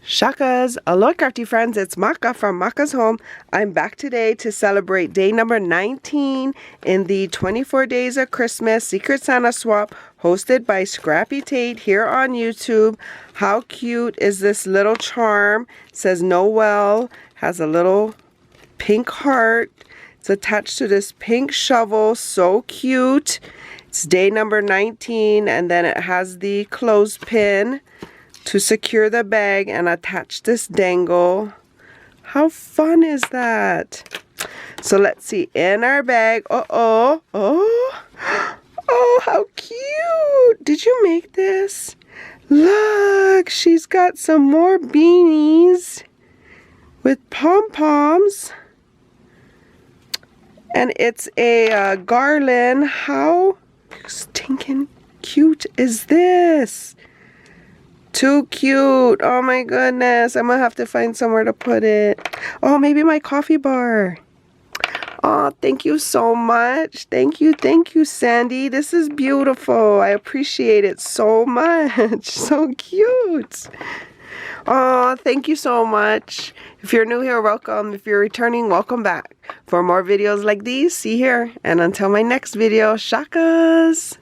Shakas! Aloha crafty friends, it's Maka from Makaz Home. I'm back today to celebrate day number 19 in the 24 Days of Christmas Secret Santa Swap hosted by Scrappy Tate here on YouTube. How cute is this little charm? It says Noel, has a little pink heart. It's attached to this pink shovel, so cute. It's day number 19 and then it has the clothespin to secure the bag and attach this dangle. How fun is that? So let's see, in our bag, oh, how cute. Did you make this? Look, she's got some more beanies with pom-poms. And it's a garland. How stinking cute is this? Too cute. Oh my goodness. I'm gonna have to find somewhere to put it. Oh, maybe my coffee bar. Oh, thank you so much. Thank you, Sandy. This is beautiful. I appreciate it so much. So cute. Oh, thank you so much. If you're new here, welcome. If you're returning, welcome back. For more videos like these, see here. And until my next video, shakas.